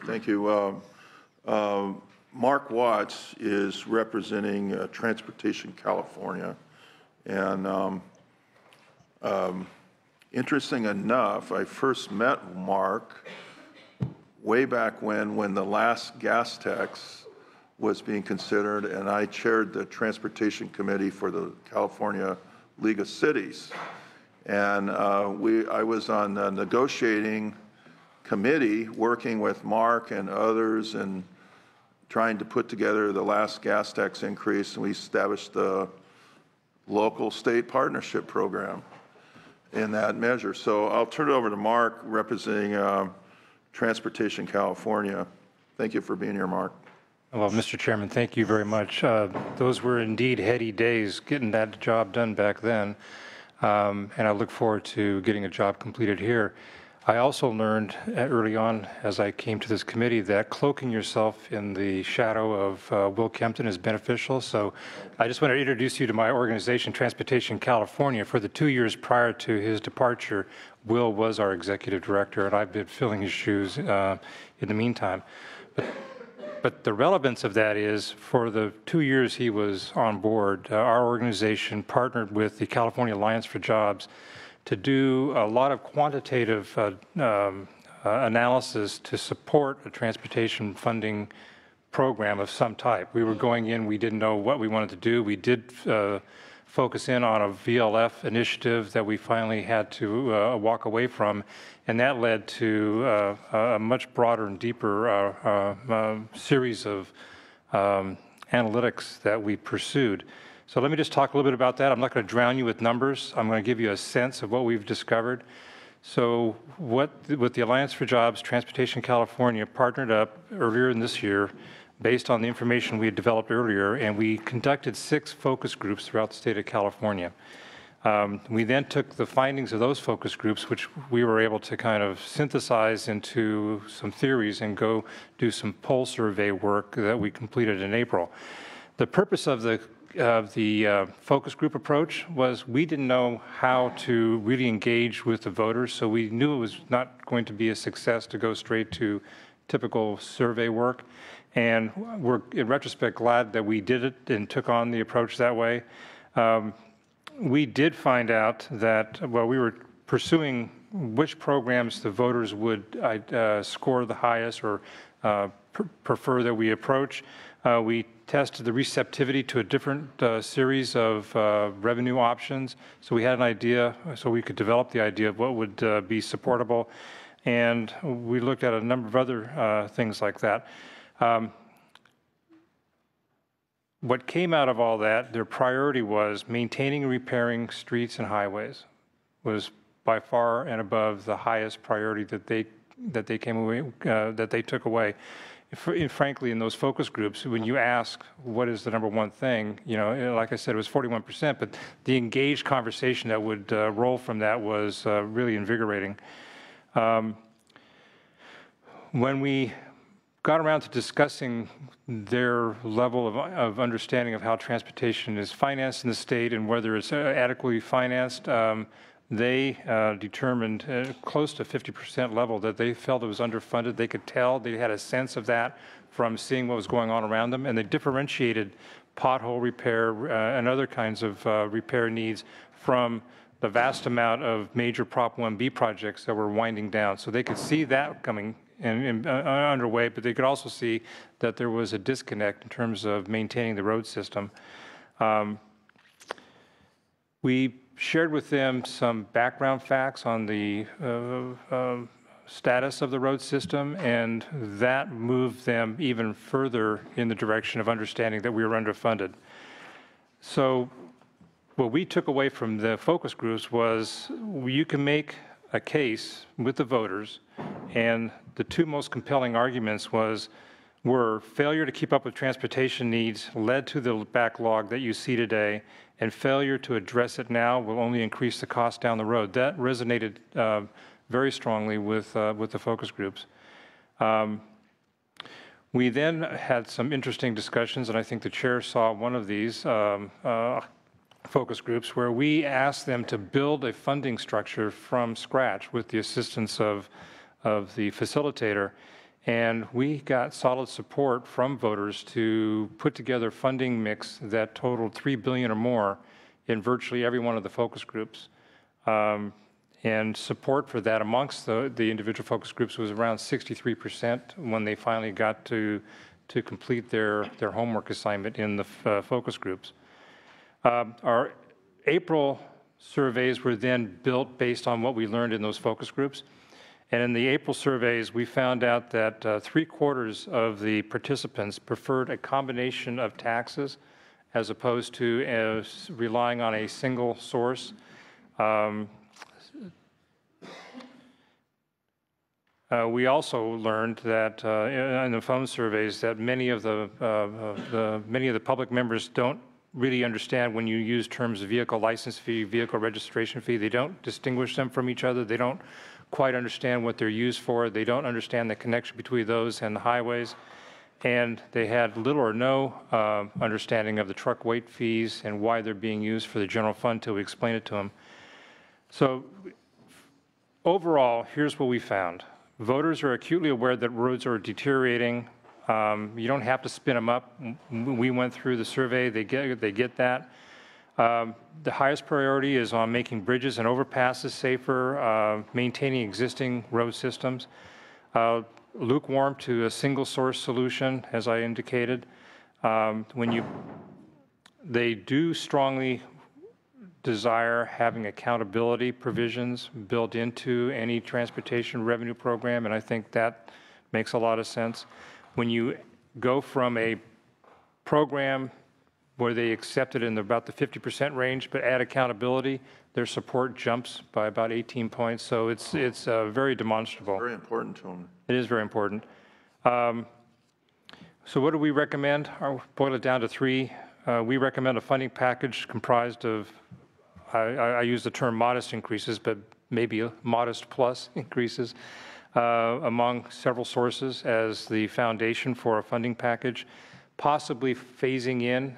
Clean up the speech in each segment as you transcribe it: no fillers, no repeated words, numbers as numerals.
Thank you. Mark Watts is representing Transportation California. And interesting enough, I first met Mark way back when the last gas tax was being considered, and I chaired the Transportation Committee for the California League of Cities. And I was on the negotiating committee working with Mark and others and trying to put together the last gas tax increase, and we established the local state partnership program in that measure. So I'll turn it over to Mark representing Transportation California. Thank you for being here, Mark. Well, Mr. Chairman, thank you very much. Those were indeed heady days getting that job done back then, and I look forward to getting a job completed here. I also learned early on as I came to this committee that cloaking yourself in the shadow of Will Kempton is beneficial. So I just want to introduce you to my organization, Transportation California. For the 2 years prior to his departure, Will was our executive director, and I've been filling his shoes in the meantime. But the relevance of that is for the 2 years he was on board, our organization partnered with the California Alliance for Jobs to do a lot of quantitative analysis to support a transportation funding program of some type. We were going in, we didn't know what we wanted to do. We did focus in on a VLF initiative that we finally had to walk away from, and that led to a much broader and deeper series of analytics that we pursued. So let me just talk a little bit about that. I'm not going to drown you with numbers. I'm going to give you a sense of what we've discovered. So with the Alliance for Jobs, Transportation California partnered up earlier in this year based on the information we had developed earlier, and we conducted 6 focus groups throughout the state of California. We then took the findings of those focus groups, which we were able to kind of synthesize into some theories and go do some poll survey work that we completed in April. The purpose of the focus group approach was we didn't know how to really engage with the voters, so we knew it was not going to be a success to go straight to typical survey work. And we're, in retrospect, glad that we did it and took on the approach that way. We did find out that, well, we were pursuing which programs the voters would score the highest or prefer that we approach. We tested the receptivity to a different series of revenue options, so we had an idea, so we could develop the idea of what would be supportable, and we looked at a number of other things like that. What came out of all that, their priority was maintaining and repairing streets and highways, was by far and above the highest priority that they came away that they took away. Frankly, in those focus groups, when you ask what is the number one thing, you know, like I said, it was 41%, but the engaged conversation that would roll from that was really invigorating. When we got around to discussing their level of understanding of how transportation is financed in the state and whether it's adequately financed, they determined close to 50% level that they felt it was underfunded. They could tell, they had a sense of that from seeing what was going on around them, and they differentiated pothole repair and other kinds of repair needs from the vast amount of major Prop 1B projects that were winding down. So they could see that coming and underway, but they could also see that there was a disconnect in terms of maintaining the road system. We shared with them some background facts on the status of the road system, and that moved them even further in the direction of understanding that we were underfunded. So what we took away from the focus groups was you can make a case with the voters, and the 2 most compelling arguments were failure to keep up with transportation needs led to the backlog that you see today, and failure to address it now will only increase the cost down the road. That resonated very strongly with the focus groups. We then had some interesting discussions, and I think the chair saw one of these focus groups where we asked them to build a funding structure from scratch with the assistance of the facilitator. And we got solid support from voters to put together a funding mix that totaled $3 billion or more in virtually every one of the focus groups. And support for that amongst the individual focus groups was around 63% when they finally got to complete their homework assignment in the focus groups. Our April surveys were then built based on what we learned in those focus groups. And in the April surveys, we found out that 3/4 of the participants preferred a combination of taxes as opposed to relying on a single source. We also learned that in the phone surveys that many of the public members don't really understand when you use terms of vehicle license fee, vehicle registration fee. They don't distinguish them from each other. They don't quite understand what they're used for. They don't understand the connection between those and the highways. And they had little or no understanding of the truck weight fees and why they're being used for the general fund until we explain it to them. So overall, here's what we found. Voters are acutely aware that roads are deteriorating. You don't have to spin them up. We went through the survey. They get that. The highest priority is on making bridges and overpasses safer, maintaining existing road systems. Lukewarm to a single source solution, as I indicated. They do strongly desire having accountability provisions built into any transportation revenue program, and I think that makes a lot of sense. When you go from a program where they accept it in about the 50% range, but add accountability, their support jumps by about 18 points. So it's very demonstrable. Very important to them. It is very important. So what do we recommend? I'll boil it down to 3. We recommend a funding package comprised of, I use the term modest increases, but maybe modest plus increases among several sources as the foundation for a funding package, possibly phasing in,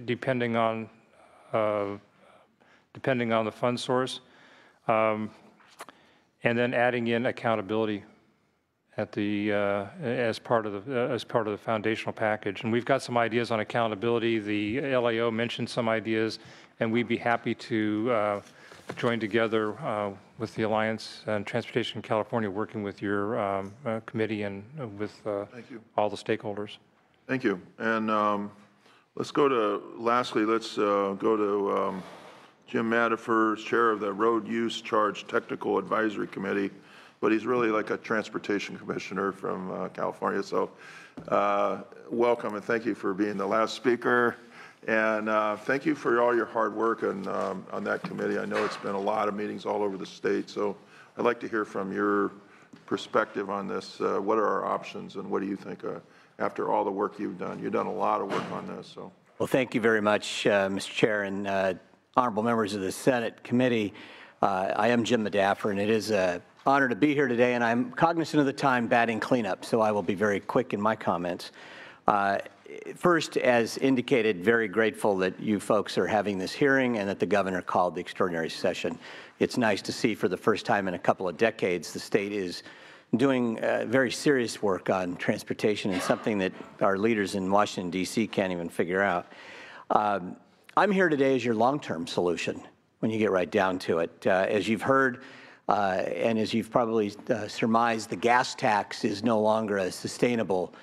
depending on the fund source, and then adding in accountability at the as part of the foundational package. And we've got some ideas on accountability. The LAO mentioned some ideas, and we'd be happy to join together with the Alliance and Transportation in California, working with your committee and with all the stakeholders. Thank you. And let's go to, lastly, let's go to Jim Madifer, chair of the Road Use Charge Technical Advisory Committee, but he's really like a transportation commissioner from California. So welcome, and thank you for being the last speaker. And thank you for all your hard work on that committee. I know it's been a lot of meetings all over the state. So I'd like to hear from your perspective on this. What are our options, and what do you think after all the work you've done? You've done a lot of work on this. So. Well, thank you very much, Mr. Chair, and honorable members of the Senate committee. I am Jim Madifer, and it is an honor to be here today, and I'm cognizant of the time batting cleanup, so I will be very quick in my comments. First, as indicated, very grateful that you folks are having this hearing and that the governor called the extraordinary session. It's nice to see for the first time in a couple of decades the state is doing very serious work on transportation, and something that our leaders in Washington, D.C. can't even figure out. I'm here today as your long-term solution when you get right down to it. As you've heard, and as you've probably surmised, the gas tax is no longer a sustainable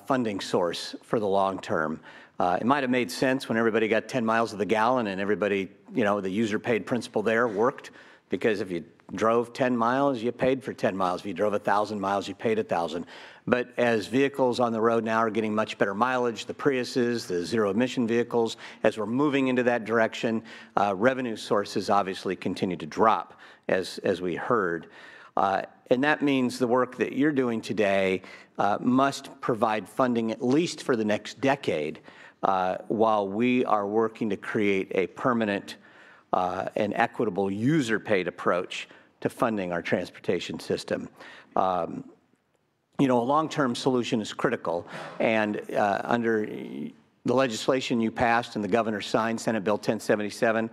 funding source for the long term. It might have made sense when everybody got 10 miles of the gallon and everybody, the user-paid principle there worked, because if you drove 10 miles, you paid for 10 miles. If you drove 1,000 miles, you paid 1,000. But as vehicles on the road now are getting much better mileage, the Priuses, the zero-emission vehicles, as we're moving into that direction, revenue sources obviously continue to drop, as we heard. And that means the work that you're doing today must provide funding at least for the next decade while we are working to create a permanent and equitable user-paid approach to funding our transportation system. A long-term solution is critical, and under the legislation you passed and the governor signed, Senate Bill 1077,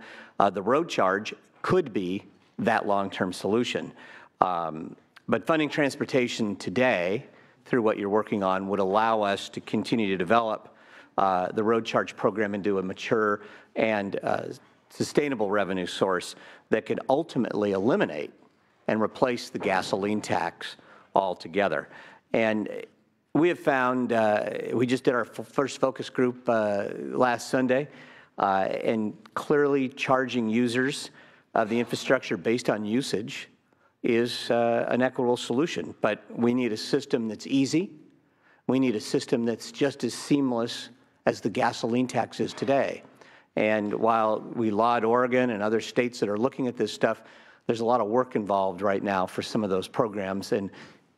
the road charge could be that long-term solution. But funding transportation today, through what you're working on, would allow us to continue to develop the road charge program into a mature and sustainable revenue source that could ultimately eliminate and replace the gasoline tax altogether. And we have found, we just did our first focus group last Sunday, and clearly charging users of the infrastructure based on usage is an equitable solution. But we need a system that's easy. We need a system that's just as seamless as the gasoline tax is today. And while we laud Oregon and other states that are looking at this stuff, there's a lot of work involved right now for some of those programs. And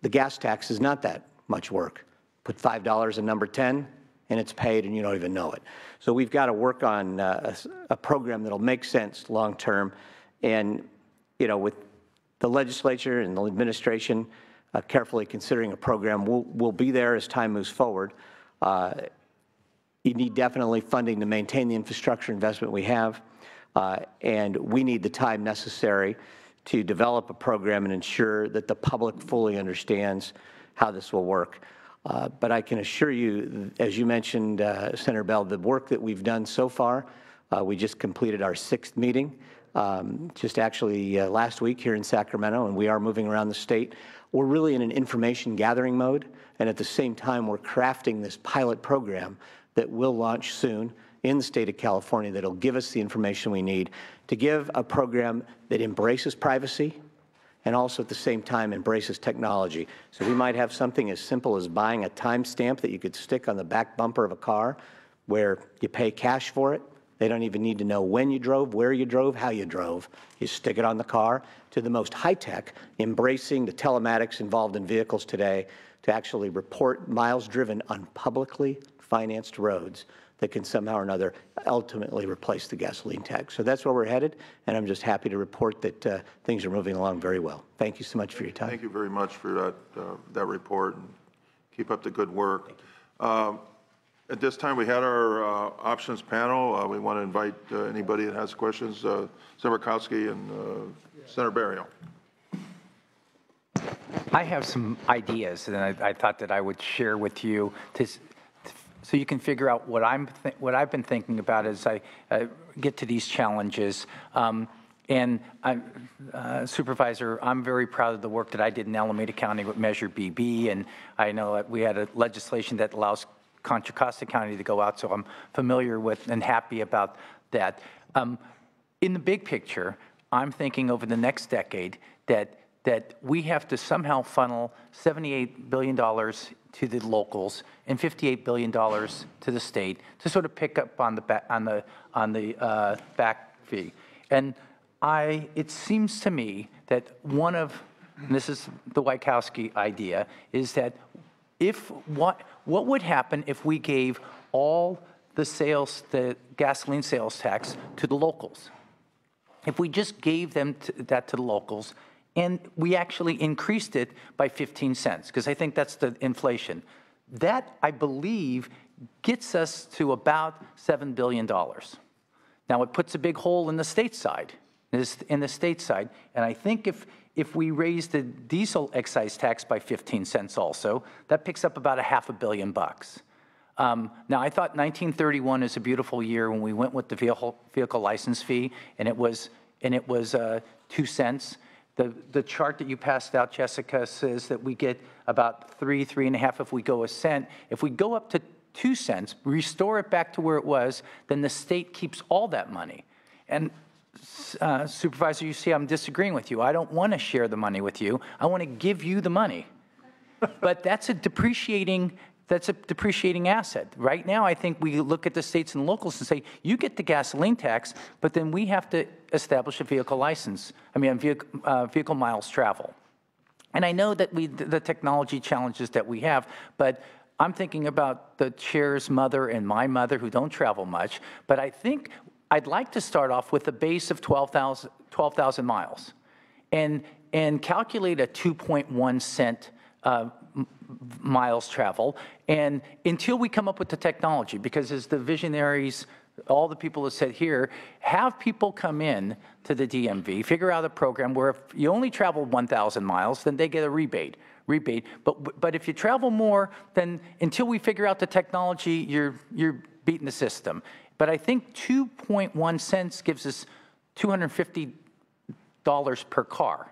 the gas tax is not that much work. Put $5 in number 10, and it's paid, and you don't even know it. So we've got to work on a program that'll make sense long term. And, you know, with the legislature and the administration carefully considering a program, we'll be there as time moves forward. You need definitely funding to maintain the infrastructure investment we have, and we need the time necessary to develop a program and ensure that the public fully understands how this will work. But I can assure you, as you mentioned, Senator Bell, the work that we've done so far, we just completed our 6th meeting, just actually last week here in Sacramento, and we are moving around the state. We're really in an information gathering mode, and at the same time, we're crafting this pilot program that will launch soon in the state of California that'll give us the information we need to give a program that embraces privacy and also at the same time embraces technology. So we might have something as simple as buying a timestamp that you could stick on the back bumper of a car where you pay cash for it. They don't even need to know when you drove, where you drove, how you drove. You stick it on the car, to the most high-tech, embracing the telematics involved in vehicles today to actually report miles driven on publicly financed roads that can somehow or another ultimately replace the gasoline tax. So that's where we're headed, and I'm just happy to report that things are moving along very well. Thank you so much for your time. Thank you very much for that report, and keep up the good work. At this time, we had our options panel. We want to invite anybody that has questions. Senator Murkowski and Senator Barrio. I have some ideas, and I thought that I would share with you so you can figure out what I've been thinking about as I get to these challenges. Supervisor, I'm very proud of the work that I did in Alameda County with Measure BB, and I know that we had a legislation that allows Contra Costa County to go out, so I'm familiar with and happy about that. In the big picture, I'm thinking over the next decade that we have to somehow funnel $78 billion to the locals and $58 billion to the state to sort of pick up on the back fee. And it seems to me that and this is the Wachowski idea, is that what would happen if we gave all the gasoline sales tax to the locals? If we just gave that to the locals, and we actually increased it by 15 cents, because I think that's the inflation. That, I believe, gets us to about $7 billion. Now, it puts a big hole in the state side, and I think if we raise the diesel excise tax by 15 cents also, that picks up about $500 million. Now, I thought 1931 is a beautiful year when we went with the vehicle license fee, and it was 2 cents. The chart that you passed out, Jessica, says that we get about 3.5 if we go a cent. If we go up to 2 cents, restore it back to where it was, then the state keeps all that money. And Supervisor, you see I'm disagreeing with you. I don't want to share the money with you. I want to give you the money. But that's a depreciating asset. Right now, I think we look at the states and locals and say, you get the gasoline tax, but then we have to establish a vehicle license, vehicle miles travel. And I know that the technology challenges that we have, but I'm thinking about the chair's mother and my mother who don't travel much, but I think I'd like to start off with a base of 12,000 miles and calculate a 2.1 cent miles travel, and until we come up with the technology, because as the visionaries all the people that sit here, have people come in to the DMV, figure out a program where if you only travel 1,000 miles, then they get a rebate. But if you travel more, then until we figure out the technology, you're beating the system. But I think 2.1 cents gives us $250 per car.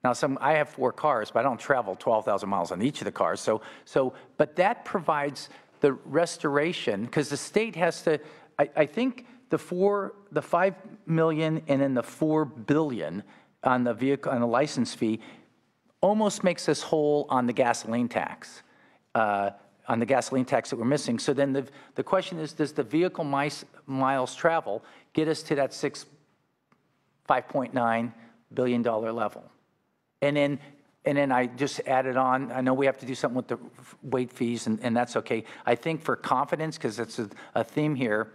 Now, I have 4 cars, but I don't travel 12,000 miles on each of the cars. But that provides the restoration, because the state has to, I think the 5 million and then the 4 billion on the vehicle, on the license fee, almost makes us whole on the gasoline tax, that we're missing. So then the question is, does the vehicle miles travel get us to that $5.9 billion level? And then I just added on, I know we have to do something with the weight fees, and that's okay. I think for confidence, because it's a theme here,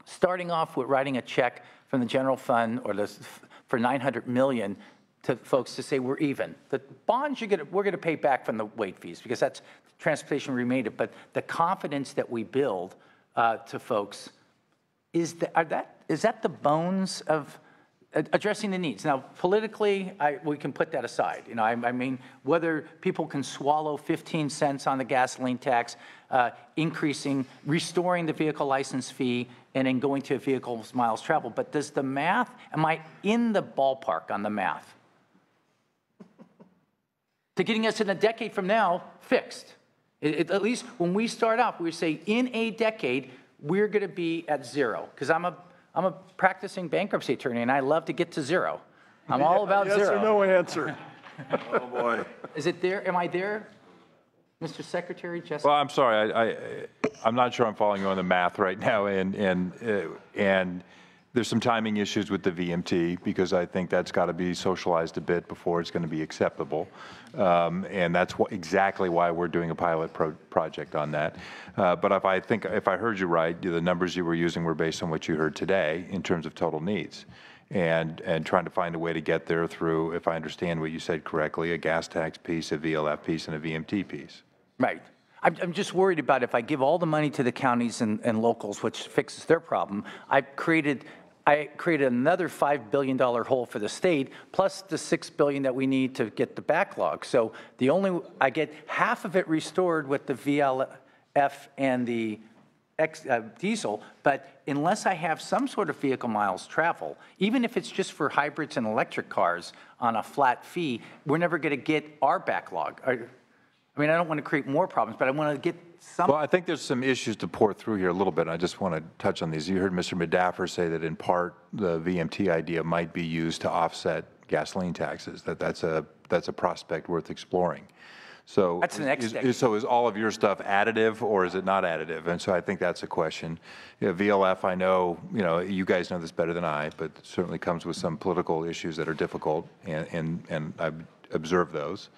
starting off with writing a check from the general fund for $900 million to folks to say we're even. The bonds we're going to pay back from the weight fees, because that's transportation remade. But the confidence that we build to folks, is that the bones of addressing the needs? Now, politically, we can put that aside. You know, I mean, whether people can swallow 15 cents on the gasoline tax, restoring the vehicle license fee, and then going to vehicles miles traveled. But does the math, am I in the ballpark on the math? To getting us in a decade from now fixed. At least when we start off, we say in a decade, we're going to be at zero. Because I'm a practicing bankruptcy attorney, and I love to get to zero. I'm all about yes zero. Yes or no answer. Oh, boy. Is it there? Am I there, Mr. Secretary? Well, I'm sorry. I'm not sure I'm following you on the math right now, and there's some timing issues with the VMT, because I think that's got to be socialized a bit before it's going to be acceptable. And that's exactly why we're doing a pilot project on that. But if I heard you right, the numbers you were using were based on what you heard today in terms of total needs, and trying to find a way to get there through, if I understand what you said correctly, a gas tax piece, a VLF piece, and a VMT piece. Right. I'm just worried about if I give all the money to the counties and locals, which fixes their problem, I created another $5 billion hole for the state, plus the $6 billion that we need to get the backlog. So I get half of it restored with the VLF and the diesel, but unless I have some sort of vehicle miles travel, even if it's just for hybrids and electric cars on a flat fee, we're never going to get our backlog. I mean, I don't want to create more problems, but I want to get some. Well, I think there's some issues to pour through here a little bit. I just want to touch on these. You heard Mr. Medaffer say that in part the VMT idea might be used to offset gasoline taxes. That's a prospect worth exploring. So that's the next step. So is all of your stuff additive, or is it not additive? And so I think that's a question. VLF, I know, you guys know this better than I, but it certainly comes with some political issues that are difficult, and I've observed those.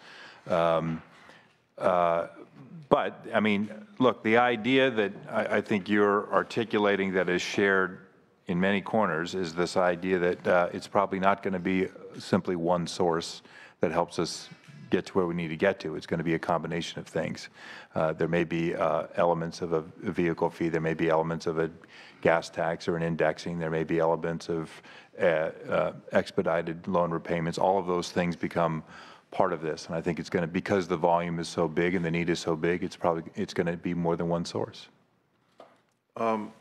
But, I mean, look, the idea that I think you're articulating that is shared in many corners is this idea that it's probably not going to be simply one source that helps us get to where we need to get to. It's going to be a combination of things. There may be elements of a vehicle fee. There may be elements of a gas tax or an indexing. There may be elements of expedited loan repayments. All of those things become part of this, and I think it's going to, because the volume is so big and the need is so big, it's going to be more than one source.